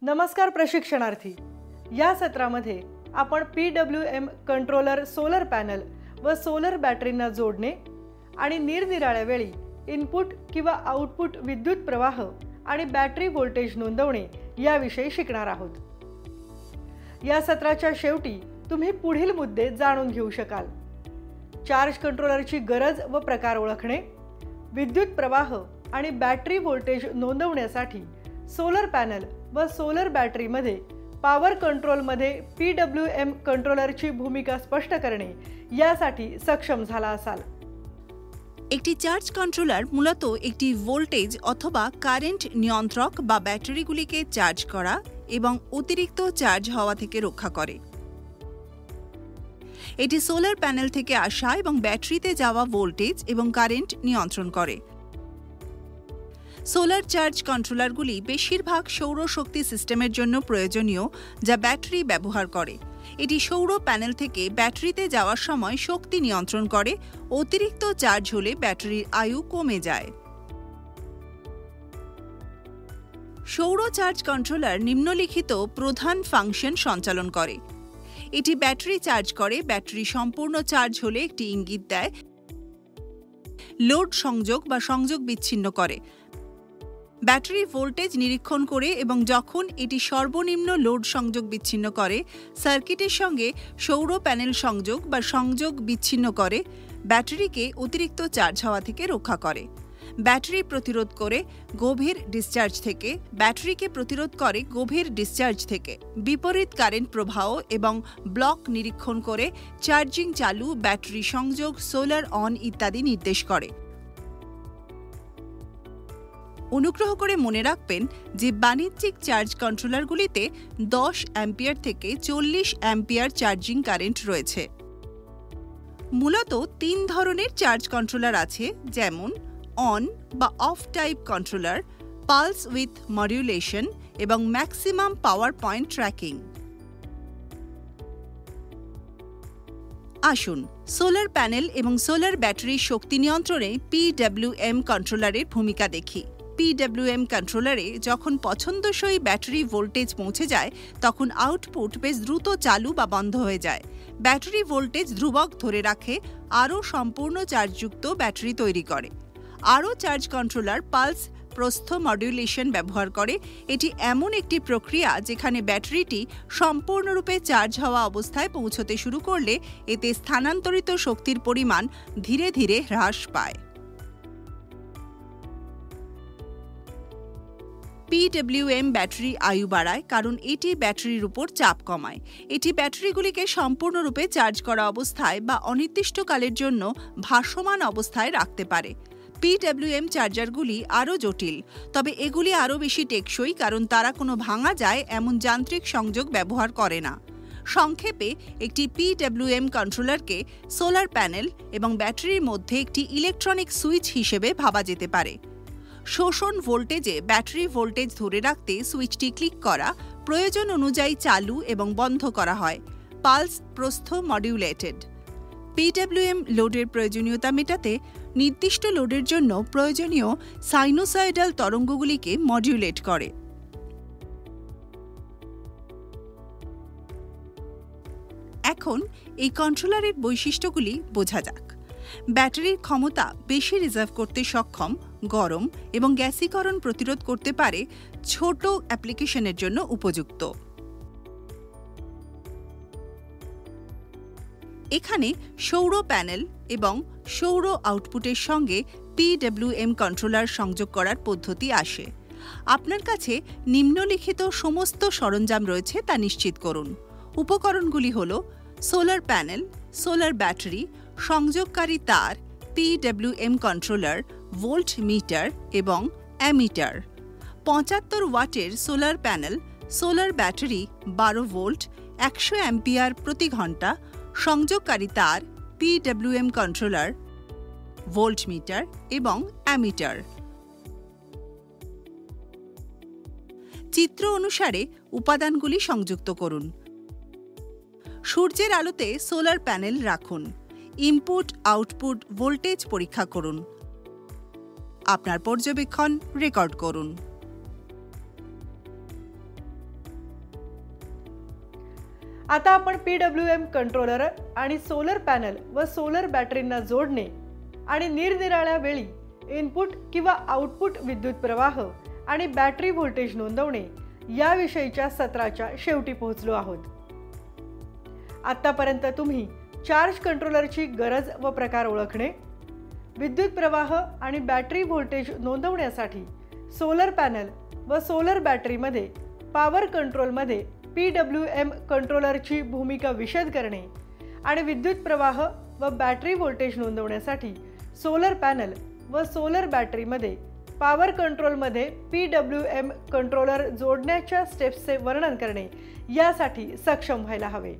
नमस्कार प्रशिक्षणार्थी। या सत्रामध्ये आपण PWM कंट्रोलर सोलर पॅनल व सोलर बॅटरींना जोडणे आणि निरनिराळ्या वेळी इनपुट किंवा आउटपुट विद्युत प्रवाह आणि बॅटरी व्होल्टेज नोंदवणे याविषयी शिकणार आहोत। या सत्राच्या शेवटी तुम्ही पुढील मुद्दे जाणून घेऊ शकाल। चार्ज कंट्रोलरची गरज व प्रकार ओळखणे, विद्युत प्रवाह आणि बॅटरी व्होल्टेज नोंदवण्यासाठी सोलर पॅनल व सोलर बॅटरीमध्ये पॉवर कंट्रोलमध्ये PWM कंट्रोलरची भूमिका स्पष्ट करणे यासाठी सक्षम झाला असाल। একটি চার্জ কন্ট্রোলার মূলত একটি ভোল্টেজ অথবা কারেন্ট নিয়ন্ত্রক বা ব্যাটারিগুলিকে চার্জ করা এবং অতিরিক্ত চার্জ হওয়া থেকে রক্ষা করে। এটি সোলার প্যানেল থেকে আসা এবং ব্যাটারিতে যাওয়া ভোল্টেজ এবং কারেন্ট নিয়ন্ত্রণ করে। সোলার চার্জ কন্ট্রোলারগুলি বেশিরভাগ সৌর শক্তি সিস্টেমের জন্য প্রয়োজনীয়, যা ব্যাটারি ব্যবহার করে। এটি সৌর প্যানেল থেকে ব্যাটারিতে যাওয়ার সময় শক্তি নিয়ন্ত্রণ করে। অতিরিক্ত চার্জ হলে ব্যাটারির আয়ু কমে যায়। সৌর চার্জ কন্ট্রোলার নিম্নলিখিত প্রধান ফাংশন সঞ্চালন করে। এটি ব্যাটারি চার্জ করে, ব্যাটারি সম্পূর্ণ চার্জ হলে একটি ইঙ্গিত দেয়, লোড সংযোগ বা সংযোগ বিচ্ছিন্ন করে, ব্যাটারি ভোল্টেজ নিরীক্ষণ করে এবং যখন এটি সর্বনিম্ন লোড সংযোগ বিচ্ছিন্ন করে, সার্কিটের সঙ্গে সৌর প্যানেল সংযোগ বা সংযোগ বিচ্ছিন্ন করে, ব্যাটারিকে অতিরিক্ত চার্জ হওয়া থেকে রক্ষা করে, ব্যাটারি প্রতিরোধ করে গভীর ডিসচার্জ থেকে, ব্যাটারিকে প্রতিরোধ করে গভীর ডিসচার্জ থেকে, বিপরীত কারেন্ট প্রবাহ এবং ব্লক নিরীক্ষণ করে চার্জিং চালু, ব্যাটারি সংযোগ, সোলার অন ইত্যাদি নির্দেশ করে। অনুগ্রহ করে মনে রাখবেন যে বাণিজ্যিক চার্জ কন্ট্রোলারগুলিতে 10 অ্যাম্পিয়ার থেকে 40 অ্যাম্পিয়ার চার্জিং কারেন্ট রয়েছে। মূলত 3 ধরনের চার্জ কন্ট্রোলার আছে, যেমন অন বা of type controller, pulse with modulation এবং ম্যাক্সিমাম পাওয়ার পয়েন্ট ট্র্যাকিং। আসুন সোলার প্যানেল এবং সোলার ব্যাটারির শক্তি নিয়ন্ত্রণে PWM কন্ট্রোলারের ভূমিকা দেখি। PWM কন্ট্রোলারে যখন পছন্দসই ব্যাটারি ভোল্টেজ পৌঁছে যায়, তখন আউটপুট বেশ দ্রুত চালু বা বন্ধ হয়ে যায়। ব্যাটারি ভোল্টেজ ধ্রুবক ধরে রাখে, আরও সম্পূর্ণ চার্জযুক্ত ব্যাটারি তৈরি করে। আরও চার্জ কন্ট্রোলার পালস প্রস্থ মডিউলেশন ব্যবহার করে। এটি এমন একটি প্রক্রিয়া যেখানে ব্যাটারিটি সম্পূর্ণরূপে চার্জ হওয়া অবস্থায় পৌঁছতে শুরু করলে এতে স্থানান্তরিত শক্তির পরিমাণ ধীরে ধীরে হ্রাস পায়। PWM ব্যাটারি আয়ু বাড়ায় কারণ এটি ব্যাটারির উপর চাপ কমায়। এটি ব্যাটারিগুলিকে সম্পূর্ণরূপে চার্জ করা অবস্থায় বা অনির্দিষ্টকালের জন্য ভাসমান অবস্থায় রাখতে পারে। PWM চার্জারগুলি আরও জটিল, তবে এগুলি আরও বেশি টেকসই কারণ তারা কোনো ভাঙা যায় এমন যান্ত্রিক সংযোগ ব্যবহার করে না। সংক্ষেপে, একটি PWM কন্ট্রোলারকে সোলার প্যানেল এবং ব্যাটারির মধ্যে একটি ইলেকট্রনিক সুইচ হিসেবে ভাবা যেতে পারে। শোষণ ভোল্টেজে ব্যাটারি ভোল্টেজ ধরে রাখতে সুইচটি ক্লিক করা, প্রয়োজন অনুযায়ী চালু এবং বন্ধ করা হয়। পালস প্রস্থ মডিউলেটেড। PWM লোডের প্রয়োজনীয়তা মেটাতে নির্দিষ্ট লোডের জন্য প্রয়োজনীয় সাইনোসয়েডাল তরঙ্গগুলিকে মডিউলেট করে। এখন এই কন্ট্রোলারের বৈশিষ্ট্যগুলি বোঝা যাক। ব্যাটারির ক্ষমতা বেশি রিজার্ভ করতে সক্ষম, গরম এবং গ্যাসীকরণ প্রতিরোধ করতে পারে, ছোট অ্যাপ্লিকেশনের জন্য উপযুক্ত। এখানে সৌর প্যানেল এবং সৌর আউটপুটের সঙ্গে PWM কন্ট্রোলার সংযোগ করার পদ্ধতি আসে। আপনার কাছে নিম্নলিখিত সমস্ত সরঞ্জাম রয়েছে তা নিশ্চিত করুন। উপকরণগুলি হল সোলার প্যানেল, সোলার ব্যাটারি, সংযোগকারী তার, PWM কন্ট্রোলার, ভোল্ট মিটার এবং অ্যামিটার। 75 ওয়াটের solar panel, solar battery 12 volt, 100 ampere প্রতি ঘন্টা, সংযোগকারী তার, PWM কন্ট্রোলার, ভোল্ট মিটার এবং অ্যামিটার। চিত্র অনুসারে উপাদানগুলি সংযুক্ত করুন। সূর্যের আলোতে সোলার প্যানেল রাখুন। ইনপুট আউটপুট ভোল্টেজ পরীক্ষা করুন। আপনার পর্যবেক্ষণ রেকর্ড করুন। आता आपण PWM कंट्रोलर आणि सोलर पॅनल व सोलर बॅटरींना जोडणे आणि निरनिराळ्या वेळी इनपुट किंवा आउटपुट विद्युत प्रवाह आणि बॅटरी व्होल्टेज नोंदवणे याविषयीच्या सत्राच्या शेवटी पोहोचलो आहोत। आतापर्यंत तुम्ही चार्ज कंट्रोलरची गरज व प्रकार ओळखणे, विद्युत प्रवाह आणि बॅटरी व्होल्टेज नोंदवण्यासाठी सोलर पॅनल व सोलर बॅटरीमध्ये पॉवर कंट्रोलमध्ये PWM कंट्रोलरची भूमिका विशद करणे आणि विद्युत प्रवाह व बॅटरी व्होल्टेज नोंदवण्यासाठी सोलर पॅनल व सोलर बॅटरीमध्ये पॉवर कंट्रोलमध्ये PWM कंट्रोलर जोडण्याच्या स्टेप्सचे वर्णन करणे यासाठी सक्षम व्हायला हवे।